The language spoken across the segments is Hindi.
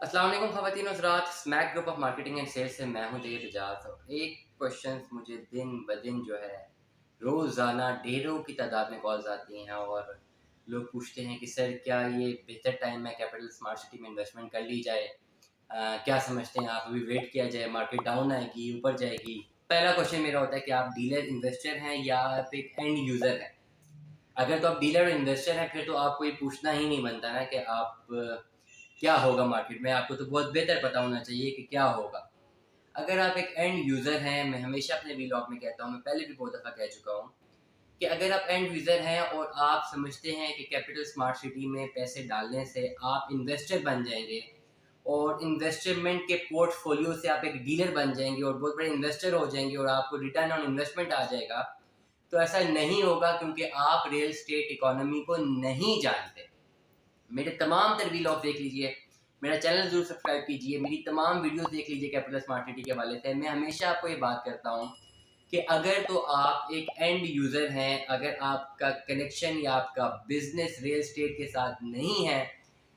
अस्सलाम वालेकुम ख़वातीन और हज़रात, Smack group of marketing and sales से मैं हूं जैद एजाज। और एक क्वेश्चन मुझे दिन ब दिन जो है रोज़ाना ढेरों की तादाद में कॉल्स आती हैं और लोग पूछते हैं कि सर क्या ये बेहतर टाइम है कैपिटल स्मार्ट सिटी में इन्वेस्टमेंट कर ली जाए। क्या समझते हैं आप, अभी वेट किया जाए, मार्केट डाउन आएगी ऊपर जाएगी। पहला क्वेश्चन मेरा होता है कि आप डीलर इन्वेस्टर हैं या आप एक एंड यूज़र हैं। अगर तो आप डीलर और इन्वेस्टर हैं फिर तो आपको ये पूछना ही नहीं बनता ना कि आप क्या होगा मार्केट में। आपको तो बहुत बेहतर पता होना चाहिए कि क्या होगा। अगर आप एक एंड यूज़र हैं, मैं हमेशा अपने व्लॉग में कहता हूँ, मैं पहले भी बहुत दफ़ा कह चुका हूँ कि अगर आप एंड यूज़र हैं और आप समझते हैं कि कैपिटल स्मार्ट सिटी में पैसे डालने से आप इन्वेस्टर बन जाएंगे और इन्वेस्टमेंट के पोर्टफोलियो से आप एक डीलर बन जाएंगे और बहुत बड़े इन्वेस्टर हो जाएंगे और आपको रिटर्न ऑन इन्वेस्टमेंट आ जाएगा, तो ऐसा नहीं होगा क्योंकि आप रियल स्टेट इकोनॉमी को नहीं जानते। मेरे तमाम तर व्लॉग देख लीजिए, मेरा चैनल ज़रूर सब्सक्राइब कीजिए, मेरी तमाम वीडियोस देख लीजिए कैपिटल स्मार्ट सिटी के हवाले से। मैं हमेशा आपको ये बात करता हूँ कि अगर तो आप एक एंड यूज़र हैं, अगर आपका कनेक्शन या आपका बिजनेस रियल एस्टेट के साथ नहीं है,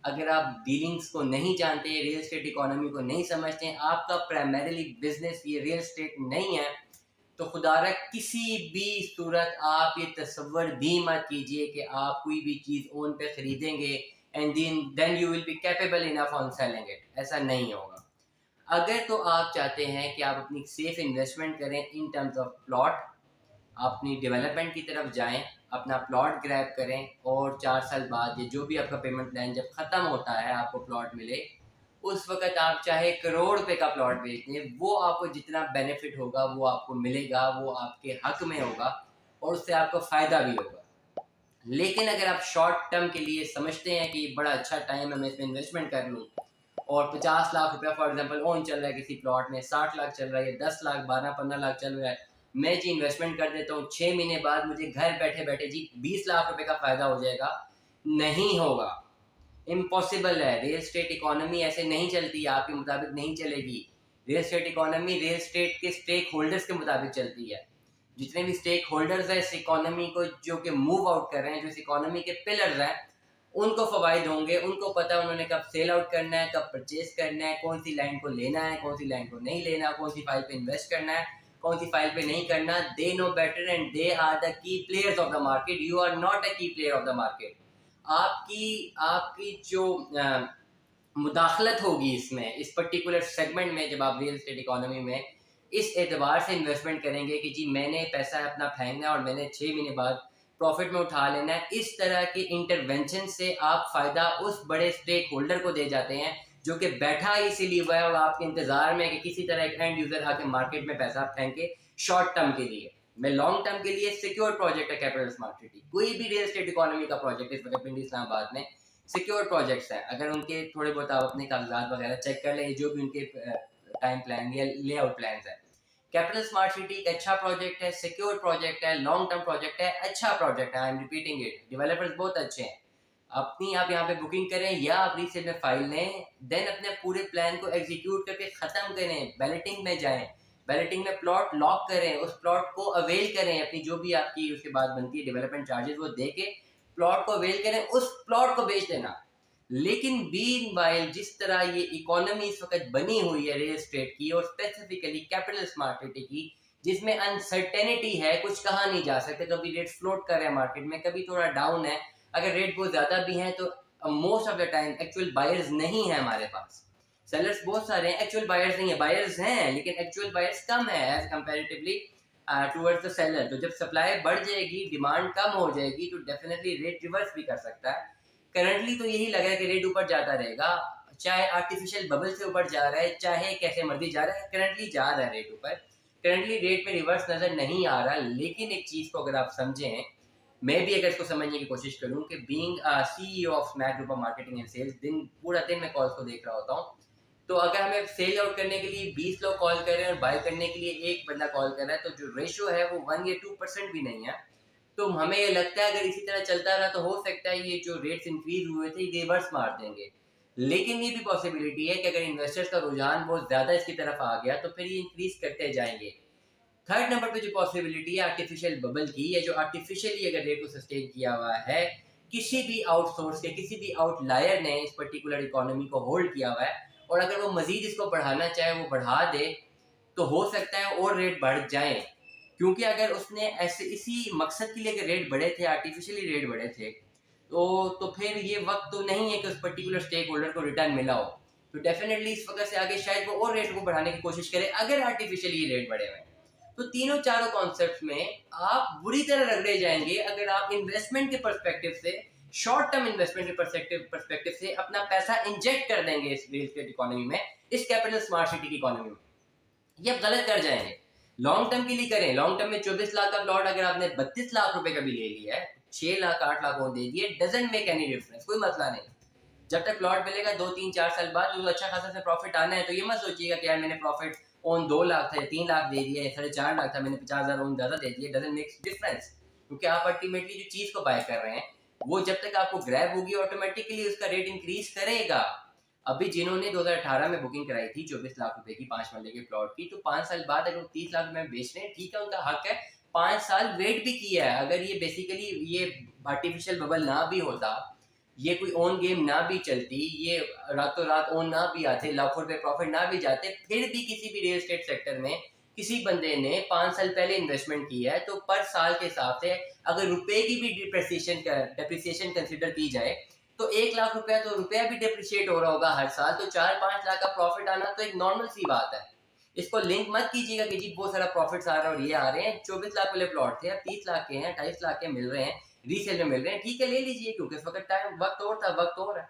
अगर आप डीलिंग्स को नहीं जानते, रियल एस्टेट इकोनॉमी को नहीं समझते हैं, आपका प्राइमरीली बिजनेस ये रियल एस्टेट नहीं है, तो खुदारा किसी भी सूरत आप ये तसव्वुर भी मत कीजिए कि आप कोई भी चीज़ ओन पे ख़रीदेंगे and then you will be capable enough on selling it. ऐसा नहीं होगा। अगर तो आप चाहते हैं कि आप अपनी सेफ इन्वेस्टमेंट करें इन टर्म्स ऑफ प्लॉट, अपनी डेवलपमेंट की तरफ जाएं, अपना प्लॉट ग्रैब करें और 4 साल बाद ये जो भी आपका पेमेंट प्लान जब ख़त्म होता है आपको प्लॉट मिले, उस वक़्त आप चाहे करोड़ रुपए का प्लॉट बेच दें, वो आपको जितना बेनिफिट होगा वो आपको मिलेगा, वो आपके हक में होगा और उससे आपको फ़ायदा भी होगा। लेकिन अगर आप शॉर्ट टर्म के लिए समझते हैं कि ये बड़ा अच्छा टाइम है, मैं इसमें इन्वेस्टमेंट कर लूँ और 50 लाख रुपया फॉर एग्जांपल ओन चल रहा है किसी प्लॉट में, 60 लाख चल रहा है, 10 लाख, 12-15 लाख चल रहा है, मैं जी इन्वेस्टमेंट कर देता हूँ, 6 महीने बाद मुझे घर बैठे बैठे जी 20 लाख रुपए का फ़ायदा हो जाएगा, नहीं होगा। इम्पॉसिबल है। रियल एस्टेट इकोनॉमी ऐसे नहीं चलती, आपके मुताबिक नहीं चलेगी। Real estate economy real estate के स्टेक होल्डर्स के मुताबिक चलती है। जितने भी स्टेक होल्डर्स हैं इस इकोनॉमी को, जो कि मूव आउट कर रहे हैं, जो इस इकोनॉमी के पिलर्स हैं, उनको फ़वाइद होंगे, उनको पता है उन्होंने कब सेल आउट करना है, कब परचेज करना है, कौन सी लाइन को लेना है, कौन सी लाइन को नहीं लेना, कौन सी फाइल पे इन्वेस्ट करना है, कौन सी फाइल पे नहीं करना। They know better and they are the key players of the market. You are not a key player of the market. आपकी आपकी जो मुदाखलत होगी इसमें, इस पर्टिकुलर सेगमेंट में, जब आप रियल एस्टेट इकोनॉमी में इस एतबार से इन्वेस्टमेंट करेंगे कि जी मैंने पैसा अपना फेंकना है और मैंने 6 महीने बाद प्रॉफिट में उठा लेना है, इस तरह के इंटरवेंशन से आप फ़ायदा उस बड़े स्टेक होल्डर को दे जाते हैं जो कि बैठा इसीलिए हुआ है और आपके इंतज़ार में कि किसी तरह एक एंड यूज़र आके मार्केट में पैसा फेंके शॉर्ट टर्म के लिए। मैं लॉन्ग टर्म के लिए सिक्योर प्रोजेक्ट है कैपिटल स्मार्ट सिटी। कोई भी रियल एस्टेट इकोनॉमी का प्रोजेक्ट इस वक्त पिंडी इस्लामाबाद में सिक्योर प्रोजेक्ट्स हैं। अगर उनके थोड़े बहुत आप अपने कागजात वगैरह चेक कर लें, जो भी उनके टाइम प्लान या लेआउट प्लान है, कैपिटल स्मार्ट सिटी एक अच्छा प्रोजेक्ट है, सिक्योर प्रोजेक्ट है, लॉन्ग टर्म प्रोजेक्ट है, अच्छा प्रोजेक्ट है। I am repeating it, developers बहुत अच्छे हैं। अपनी आप यहाँ पे बुकिंग करें या आप रीसेल में फाइल लें, देन अपने पूरे प्लान को एग्जीक्यूट करके ख़त्म करें, बैलेटिंग में जाएं, बैलेटिंग में प्लॉट लॉक करें, उस प्लॉट को अवेल करें, अपनी जो भी आपकी उसके बाद बनती है डेवलपमेंट चार्जेस वो दे के प्लॉट को अवेल करें, उस प्लॉट को बेच देना। लेकिन बीन वाइल जिस तरह ये इकोनॉमी इस वक्त बनी हुई है रियल एस्टेट की और स्पेसिफिकली कैपिटल स्मार्ट सिटी की, जिसमें अनसर्टेनिटी है, कुछ कहा नहीं जा सकते, कभी रेट फ्लोट कर रहे हैं मार्केट में, कभी थोड़ा डाउन है, अगर रेट बहुत ज़्यादा भी हैं तो most of the time actual buyers नहीं है हमारे पास। सेलर्स बहुत सारे हैं, एक्चुअल बायर्स नहीं है। बायर्स हैं लेकिन एक्चुअल बायर्स कम है as comparatively towards the seller. तो जब सप्लाई बढ़ जाएगी, डिमांड कम हो जाएगी, तो डेफिनेटली रेट रिवर्स भी कर सकता है। करंटली तो यही लग रहा है कि रेट ऊपर जाता रहेगा, चाहे आर्टिफिशियल बबल से ऊपर जा रहा है, चाहे कैसे मर्जी जा रहा है, करंटली जा रहा है रेट ऊपर। करंटली रेट में रिवर्स नज़र नहीं आ रहा। लेकिन एक चीज़ को अगर आप समझें, मैं भी अगर इसको समझने की कोशिश करूं कि being CEO of Smack group of marketing and sales, पूरा दिन मैं कॉल्स को देख रहा होता हूं, तो अगर हमें सेल आउट करने के लिए 20 लोग कॉल कर रहे हैं और बाय करने के लिए एक बंदा कॉल कर रहा है, तो जो रेशो है वो 1 या 2% भी नहीं है। तो हमें ये लगता है अगर इसी तरह चलता रहा तो हो सकता है ये जो रेट्स इंक्रीज हुए थे ये रिवर्स मार देंगे। लेकिन ये भी पॉसिबिलिटी है कि अगर इन्वेस्टर्स का रुझान बहुत ज़्यादा इसकी तरफ आ गया तो फिर ये इंक्रीज करते जाएंगे। थर्ड नंबर पे जो पॉसिबिलिटी है आर्टिफिशियल बबल की, या जो आर्टिफिशियली अगर रेट को सस्टेन किया हुआ है, किसी भी आउटसोर्स के किसी भी आउटलायर ने इस पर्टिकुलर इकोनॉमी को होल्ड किया हुआ है, और अगर वो मज़ीद इसको बढ़ाना चाहे वो बढ़ा दे, तो हो सकता है और रेट बढ़ जाए, क्योंकि अगर उसने ऐसे इसी मकसद के लिए अगर रेट बढ़े थे, आर्टिफिशियली रेट बढ़े थे, तो फिर ये वक्त तो नहीं है कि उस पर्टिकुलर स्टेक होल्डर को रिटर्न मिला हो। तो डेफिनेटली इस वक्त से आगे शायद वो और रेट को बढ़ाने की कोशिश करे अगर आर्टिफिशियली रेट बढ़े हुए। तो तीनों चारों कॉन्सेप्ट में आप बुरी तरह रगड़े जाएंगे अगर आप इन्वेस्टमेंट के पर्सपेक्टिव से, शॉर्ट टर्म इन्वेस्टमेंट के पर्सपेक्टिव से अपना पैसा इंजेक्ट कर देंगे इस रियल एस्टेट इकोनॉमी में, इस कैपिटल स्मार्ट सिटी की इकोनॉमी में। ये आप गलत कर जाएंगे। लॉन्ग टर्म के लिए करें। लॉन्ग टर्म में 24 लाख का प्लॉट अगर आपने 32 लाख रुपए का भी ले लिया है, 6 लाख 8 लाख को दे दिए, डजंट मेक एनी डिफरेंस, कोई मसला नहीं। जब तक प्लॉट मिलेगा 2-3-4 साल बाद जो अच्छा खासा से प्रॉफिट आना है, तो ये मत सोचिएगा कि यार मैंने प्रॉफिट ऑन 2 लाख था, 3 लाख दे दिया, 4.5 लाख था, मैंने 50,000 ऑन ज़्यादा दे दिया, डजंट मेक डिफरेंस। क्योंकि आप अल्टीमेटली जो चीज़ को बाय कर रहे हैं वो जब तक आपको ग्रैब होगी ऑटोमेटिकली उसका रेट इंक्रीज करेगा। अभी जिन्होंने 2018 में बुकिंग कराई थी 24 लाख रुपए की 5 मरले के प्लॉट की, तो 5 साल बाद अगर वो 30 लाख में बेच रहे हैं, ठीक है, उनका हक है। 5 साल वेट भी किया है। अगर ये बेसिकली ये आर्टिफिशियल बबल ना भी होता, ये कोई ऑन गेम ना भी चलती, ये रातों रात ऑन ना भी आते, लाखों रुपए प्रॉफिट ना भी जाते, फिर भी किसी भी रियल एस्टेट सेक्टर में किसी बंदे ने 5 साल पहले इन्वेस्टमेंट किया है, तो पर साल के हिसाब से अगर रुपए की भी डिप्रिसिएशन कंसिडर की जाए, तो 1 लाख रुपया तो रुपया भी डिप्रिशिएट हो रहा होगा हर साल, तो 4-5 लाख का प्रॉफिट आना तो एक नॉर्मल सी बात है। इसको लिंक मत कीजिएगा कि जी बहुत सारा प्रॉफिट्स आ रहा है और ये आ रहे हैं। 24 लाख वाले प्लॉट थे, अब 30 लाख के हैं, 28 लाख के मिल रहे हैं, रीसेल में मिल रहे हैं, ठीक है ले लीजिए, क्योंकि इस वक्त टाइम वक्त और था, वक्त और है।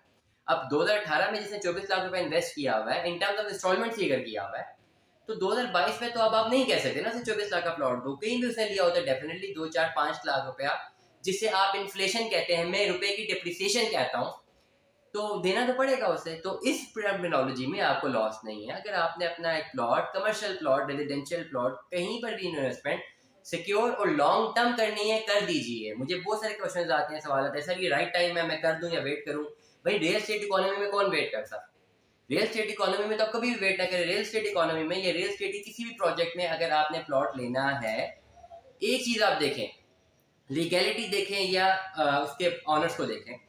अब 2018 में जिसने 24 लाख रुपए इन्वेस्ट किया हुआ है इन टर्म्स ऑफ इंस्टॉलमेंट ही अगर किया हुआ है, तो 2022 में तो अब आप नहीं कह सकते ना 24 लाख का प्लॉट दो, कहीं भी उसने लिया होता है डेफिनेटली 2-4-5 लाख रुपया, जिसे आप इन्फ्लेशन कहते हैं, मैं रुपए की डिप्रिसिएशन कहता हूँ, तो देना तो पड़ेगा उसे। तो इस टर्मिनोलॉजी में आपको लॉस नहीं है। अगर आपने अपना एक plot, commercial plot, residential plot, कहीं पर भी इन्वेस्टमेंट सिक्योर और लॉन्ग टर्म करनी है, कर दीजिए। मुझे बहुत सारे क्वेश्चन आते हैं, सवाल आते हैं, सर ये राइट टाइम है, मैं कर दूं या वेट करूं? भाई रियल एस्टेट इकोनॉमी में कौन वेट करता? रियल एस्टेट इकोनॉमी में तो आप कभी भी वेट ना करें। रियल एस्टेट इकोनॉमी में या रियल एस्टेट की किसी भी प्रोजेक्ट में अगर आपने प्लॉट लेना है, एक चीज आप देखें, लीगैलिटी देखें या उसके ऑनर्स को देखें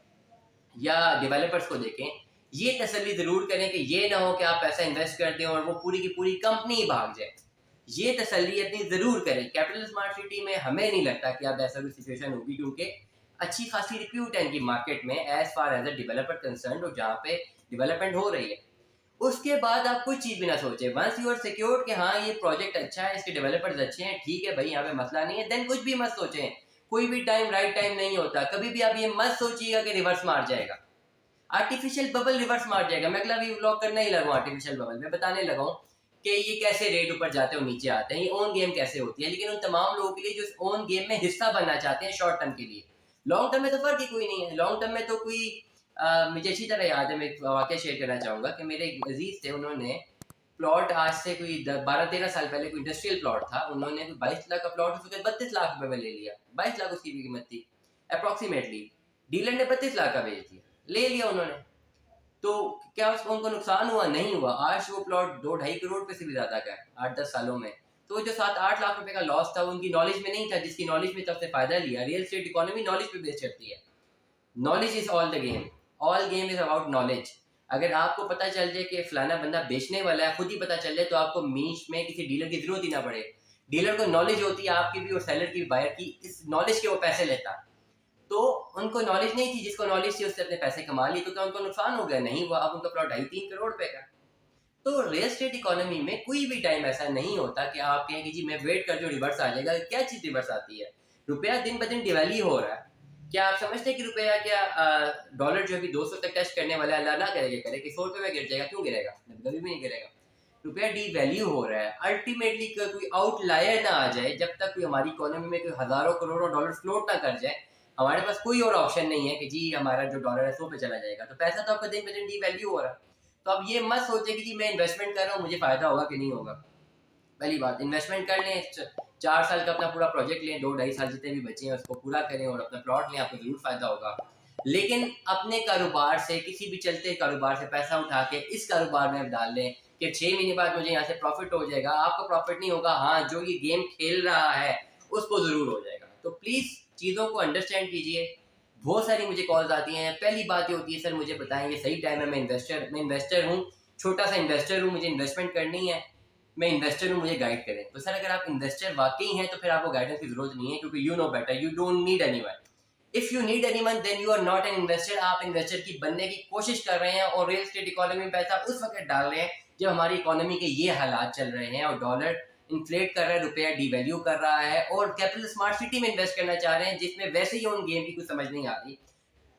या डेवलपर्स को देखें, ये तसल्ली जरूर करें कि ये ना हो कि आप पैसा इन्वेस्ट कर दें और वो पूरी की पूरी कंपनी ही भाग जाए। ये तसल्ली अपनी जरूर करें। कैपिटल स्मार्ट सिटी में हमें नहीं लगता कि अब ऐसा कोई सिचुएशन होगी, क्योंकि अच्छी खासी रिप्यूट है इनकी मार्केट में as far as a developer concern, और जहाँ पे डेवलपमेंट हो रही है उसके बाद आप कोई चीज भी ना सोचे। वंस यू आर सिक्योर्ड कि हाँ ये प्रोजेक्ट अच्छा है, इसके डेवलपर्स अच्छे हैं, ठीक है भाई यहाँ पे मसला नहीं है, देन कुछ भी मत सोचें। कोई भी टाइम राइट टाइम नहीं होता। कभी भी आप ये मत सोचिएगा कि रिवर्स मार जाएगा, आर्टिफिशियल बबल रिवर्स मार जाएगा। मैं अगला भी व्लॉग करने ही लगा आर्टिफिशियल बबल में, बताने लगा हूँ कि ये कैसे रेट ऊपर जाते हैं और नीचे आते हैं, ये ओन गेम कैसे होती है। लेकिन उन तमाम लोगों के लिए जो ओन गेम में हिस्सा बनना चाहते हैं शॉर्ट टर्म के लिए, लॉन्ग टर्म में तो फर्क ही कोई नहीं है। लॉन्ग टर्म में तो कोई मुझे अच्छी तरह याद है, मैं एक वाकया शेयर करना चाहूँगा कि मेरे एक अजीज थे, उन्होंने प्लॉट आज से कोई 12-13 साल पहले कोई इंडस्ट्रियल प्लॉट था, उन्होंने 22 लाख का प्लॉट उसके 32 लाख रुपए में ले लिया। 22 लाख उसकी भी कीमत थी अप्रोक्सीमेटली, डीलर ने 32 लाख का बेच दिया, ले लिया उन्होंने। तो क्या उसको उनको नुकसान हुआ? नहीं हुआ। आज वो प्लॉट 2-2.5 करोड़ रुपए से भी ज्यादा का है 8-10 सालों में। तो जो 7-8 लाख रुपए का लॉस था वो उनकी नॉलेज में नहीं था, जिसकी नॉलेज में तब से फायदा लिया। रियल एस्टेट इकोनॉमी नॉलेज पे बेस करती है। Knowledge is all the game, all game is about knowledge. अगर आपको पता चल जाए कि फलाना बंदा बेचने वाला है, खुद ही पता चल जाए, तो आपको मीच में किसी डीलर की जरूरत ही ना पड़े। डीलर को नॉलेज होती है आपकी भी और सेलर की भी, बायर की, इस नॉलेज के वो पैसे लेता। तो उनको नॉलेज नहीं थी, जिसको नॉलेज थी उससे अपने पैसे कमा लिए। तो क्या उनको नुकसान हो गया? नहीं हुआ। अब उनका प्लॉट 2.5-3 करोड़ रुपए का। तो रियल एस्टेट इकोनॉमी में कोई भी टाइम ऐसा नहीं होता कि आप कहें कि जी मैं वेट कर जो रिवर्स आ जाएगा। क्या चीज रिवर्स आती है? रुपया दिन ब दिन डिवैल्यू हो रहा है। क्या आप समझते हैं कि रुपया क्या डॉलर जो अभी 200 तक टच करने वाला है, अल्लाह ना करे करे कि 100 रुपये में गिर जाएगा? क्यों गिरेगा? कभी भी नहीं गिरेगा। रुपया डी वैल्यू हो रहा है। अल्टीमेटली कोई आउटलायर ना आ जाए, जब तक कोई हमारी इकोनॉमी में कोई हजारों करोड़ों डॉलर फ्लोट ना कर जाए, हमारे पास कोई और ऑप्शन नहीं है कि जी हमारा जो डॉलर है 100 पे चला जाएगा। तो पैसा तो आपका दिन ब दिन डी वैल्यू हो रहा है। तो अब ये मत सोचे कि जी मैं इन्वेस्टमेंट कर रहा हूँ, मुझे फायदा होगा कि नहीं होगा। पहली बात, इन्वेस्टमेंट कर लें, 4 साल का अपना पूरा प्रोजेक्ट लें, 2-2.5 साल जितने भी बचे हैं उसको पूरा करें और अपना प्लॉट लें, आपको जरूर फायदा होगा। लेकिन अपने कारोबार से, किसी भी चलते कारोबार से पैसा उठा के इस कारोबार में डाल लें कि 6 महीने बाद मुझे यहाँ से प्रॉफिट हो जाएगा। आपका प्रॉफिट नहीं होगा। हाँ, जो ये गेम खेल रहा है उसको जरूर हो जाएगा। तो प्लीज चीजों को अंडरस्टैंड कीजिए। बहुत सारी मुझे कॉल्स आती हैं, पहली बात ये होती है सर मुझे बताएं ये सही टाइम है, मैं इन्वेस्टर हूँ, छोटा सा इन्वेस्टर हूँ, मुझे इन्वेस्टमेंट करनी है, मैं इन्वेस्टर हूँ, मुझे गाइड करें। तो सर अगर आप इन्वेस्टर वाकई हैं तो फिर आपको गाइडेंस की जरूरत नहीं है, क्योंकि you know better, you don't need anyone. If you need anyone then you are not an investor. आप इन्वेस्टर की बनने की कोशिश कर रहे हैं और रियल एस्टेट इकोनॉमी में पैसा उस वक्त डाल रहे हैं जब हमारी इकोनॉमी के ये हालात चल रहे हैं और डॉलर इन्फ्लेट कर रहा है, रुपया डिवैल्यू कर रहा है, और कैपिटल स्मार्ट सिटी में इन्वेस्ट करना चाह रहे हैं जिसमें वैसे ही उन गेम की कुछ समझ नहीं आती,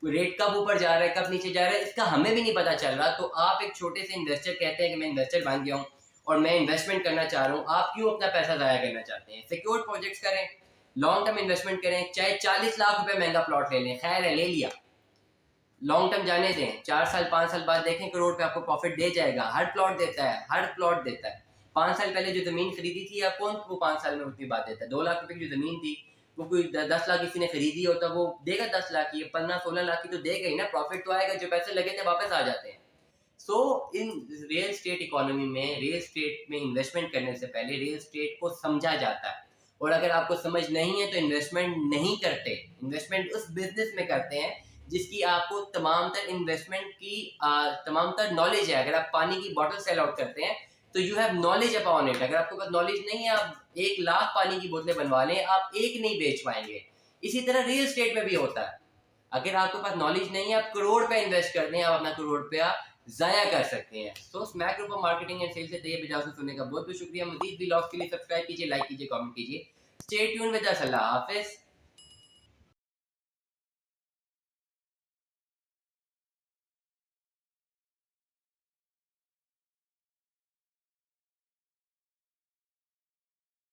रेट कब ऊपर जा रहा है कब नीचे जा रहा है इसका हमें भी नहीं पता चल रहा। तो आप एक छोटे से इन्वेस्टर कहते हैं कि मैं इन्वेस्टर बन गया हूँ और मैं इन्वेस्टमेंट करना चाह रहा हूँ, आप क्यों अपना पैसा जाया करना चाहते हैं? सिक्योर्ड प्रोजेक्ट्स करें, लॉन्ग टर्म इन्वेस्टमेंट करें, चाहे 40 लाख रुपए महंगा प्लॉट ले लें, खैर है ले लिया, लॉन्ग टर्म जाने दें, 4 साल 5 साल बाद देखें करोड़ पे आपको प्रॉफिट दे जाएगा। हर प्लॉट देता है, हर प्लॉट देता है। 5 साल पहले जो जमीन खरीदी थी, या कौन वो 5 साल में उतनी बात देता है? 2 लाख रुपए की जो जमीन थी वो कोई 10 लाख किसी ने खरीदी हो तो वो देगा 10 लाख की, 15-16 लाख की तो देगा ही ना, प्रॉफिट तो आएगा, जो पैसे लगे थे वापस आ जाते हैं। सो इन रियल स्टेट इकोनॉमी में, रियल स्टेट में इन्वेस्टमेंट करने से पहले रियल स्टेट को समझा जाता है, और अगर आपको समझ नहीं है तो इन्वेस्टमेंट नहीं करते। इन्वेस्टमेंट उस बिजनेस में करते हैं जिसकी आपको तमाम तर इन्वेस्टमेंट की तमाम तर नॉलेज है। अगर आप पानी की बॉटल सेल आउट करते हैं तो you have knowledge upon it. अगर आपके पास नॉलेज नहीं है, आप 1 लाख पानी की बोतलें बनवा लें, आप एक नहीं बेच पाएंगे। इसी तरह रियल स्टेट में भी होता है, अगर आपके पास नॉलेज नहीं है, आप करोड़ पे इन्वेस्ट कर दें, आप अपना करोड़ रुपया जाया कर सकते हैं। So Smack group of marketing and sales से तैयब इजाजत सुनने का बहुत बहुत शुक्रिया। मजीद व्लॉग्स के लिए सब्सक्राइब कीजिए, लाइक कीजिए, कमेंट कीजिए। Stay tune with us. Allah Hafiz.